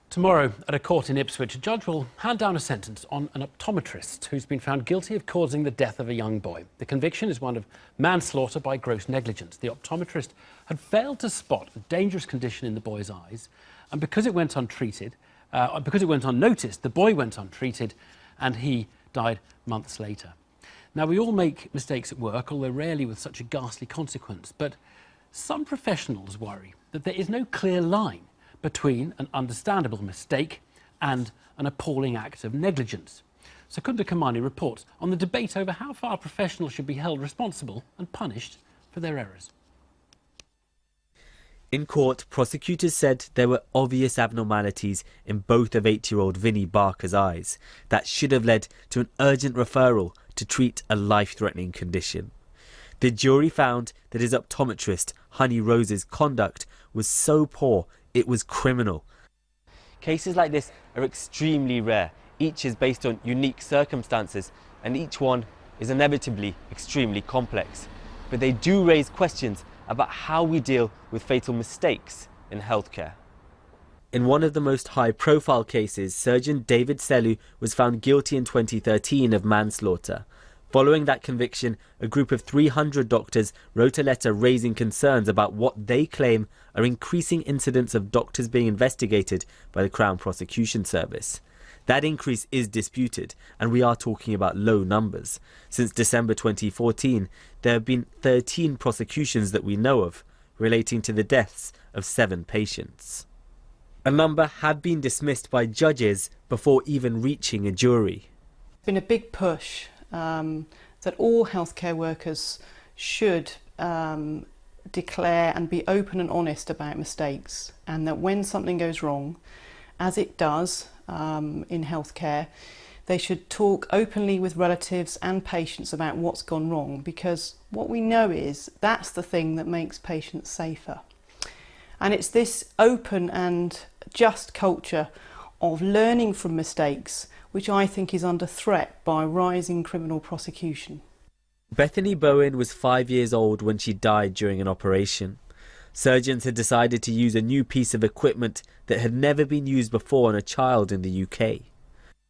Tomorrow, at a court in Ipswich, a judge will hand down a sentence on an optometrist who's been found guilty of causing the death of a young boy. The conviction is one of manslaughter by gross negligence. The optometrist had failed to spot a dangerous condition in the boy's eyes, and because it went unnoticed, the boy went untreated, and he died months later. Now, we all make mistakes at work, although rarely with such a ghastly consequence, but some professionals worry that there is no clear line between an understandable mistake and an appalling act of negligence. Secunda Kamani reports on the debate over how far professionals should be held responsible and punished for their errors. In court, prosecutors said there were obvious abnormalities in both of 8-year-old Vinnie Barker's eyes that should have led to an urgent referral to treat a life-threatening condition. The jury found that his optometrist, Honey Rose's conduct was so poor it was criminal. Cases like this are extremely rare. Each is based on unique circumstances, and each one is inevitably extremely complex. But they do raise questions about how we deal with fatal mistakes in healthcare. In one of the most high-profile cases, surgeon David Sellu was found guilty in 2013 of manslaughter. Following that conviction, a group of 300 doctors wrote a letter raising concerns about what they claim are increasing incidents of doctors being investigated by the Crown Prosecution Service. That increase is disputed, and we are talking about low numbers. Since December 2014, there have been 13 prosecutions that we know of, relating to the deaths of 7 patients. A number had been dismissed by judges before even reaching a jury. It's been a big push that all healthcare workers should declare and be open and honest about mistakes, and that when something goes wrong, as it does in healthcare, they should talk openly with relatives and patients about what's gone wrong, because what we know is that's the thing that makes patients safer. And it's this open and just culture of learning from mistakes which I think is under threat by rising criminal prosecution. Bethany Bowen was 5 years old when she died during an operation. Surgeons had decided to use a new piece of equipment that had never been used before on a child in the UK.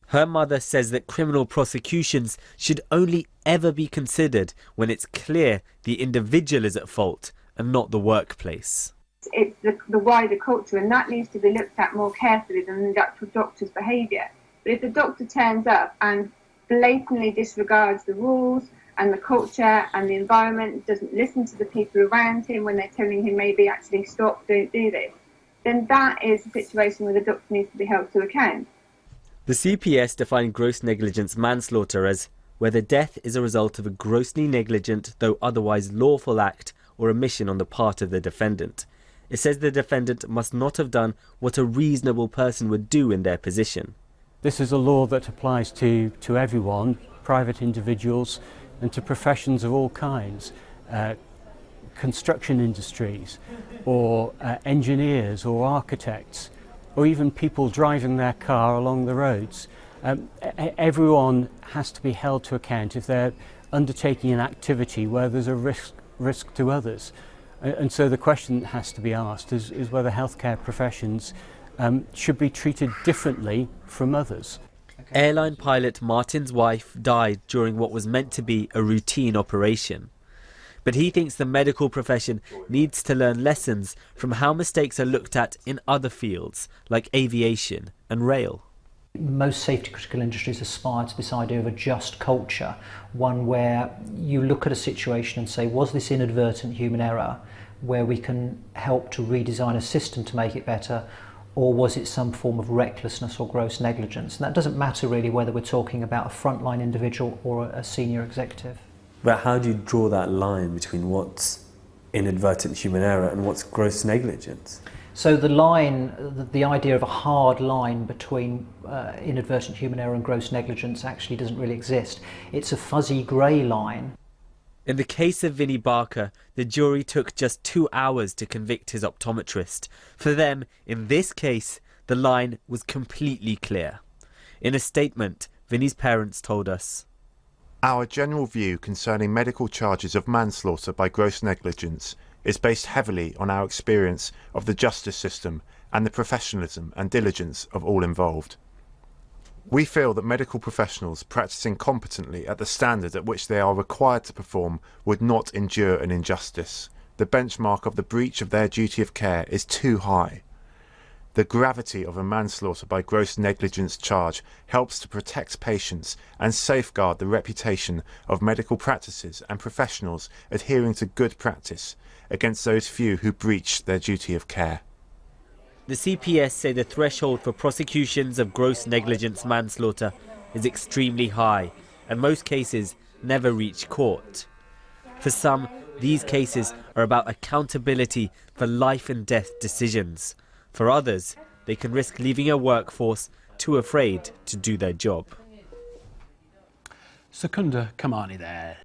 Her mother says that criminal prosecutions should only ever be considered when it's clear the individual is at fault and not the workplace. It's the wider culture, and that needs to be looked at more carefully than the actual doctor's behaviour. But if the doctor turns up and blatantly disregards the rules and the culture and the environment, doesn't listen to the people around him when they're telling him maybe actually stop, don't do this, then that is a situation where the doctor needs to be held to account. The CPS defined gross negligence manslaughter as where the death is a result of a grossly negligent, though otherwise lawful act or omission on the part of the defendant. It says the defendant must not have done what a reasonable person would do in their position. This is a law that applies to everyone, private individuals and to professions of all kinds, construction industries or engineers or architects or even people driving their car along the roads. Everyone has to be held to account if they're undertaking an activity where there's a risk to others. And so the question that has to be asked is whether healthcare professions should be treated differently from others. Airline pilot Martin's wife died during what was meant to be a routine operation. But he thinks the medical profession needs to learn lessons from how mistakes are looked at in other fields, like aviation and rail. Most safety critical industries aspire to this idea of a just culture, one where you look at a situation and say, was this inadvertent human error, where we can help to redesign a system to make it better, or was it some form of recklessness or gross negligence? And that doesn't matter really whether we're talking about a frontline individual or a senior executive. But how do you draw that line between what's inadvertent human error and what's gross negligence? So the line, the idea of a hard line between inadvertent human error and gross negligence actually doesn't really exist. It's a fuzzy grey line. In the case of Vinnie Barker, the jury took just 2 hours to convict his optometrist. For them, in this case, the line was completely clear. In a statement, Vinnie's parents told us, "Our general view concerning medical charges of manslaughter by gross negligence is based heavily on our experience of the justice system and the professionalism and diligence of all involved. We feel that medical professionals practising competently at the standard at which they are required to perform would not endure an injustice. The benchmark of the breach of their duty of care is too high. The gravity of a manslaughter by gross negligence charge helps to protect patients and safeguard the reputation of medical practices and professionals adhering to good practice against those few who breach their duty of care. The CPS say the threshold for prosecutions of gross negligence manslaughter is extremely high, and most cases never reach court. For some, these cases are about accountability for life and death decisions. For others, they can risk leaving a workforce too afraid to do their job. Secunda Kamani there.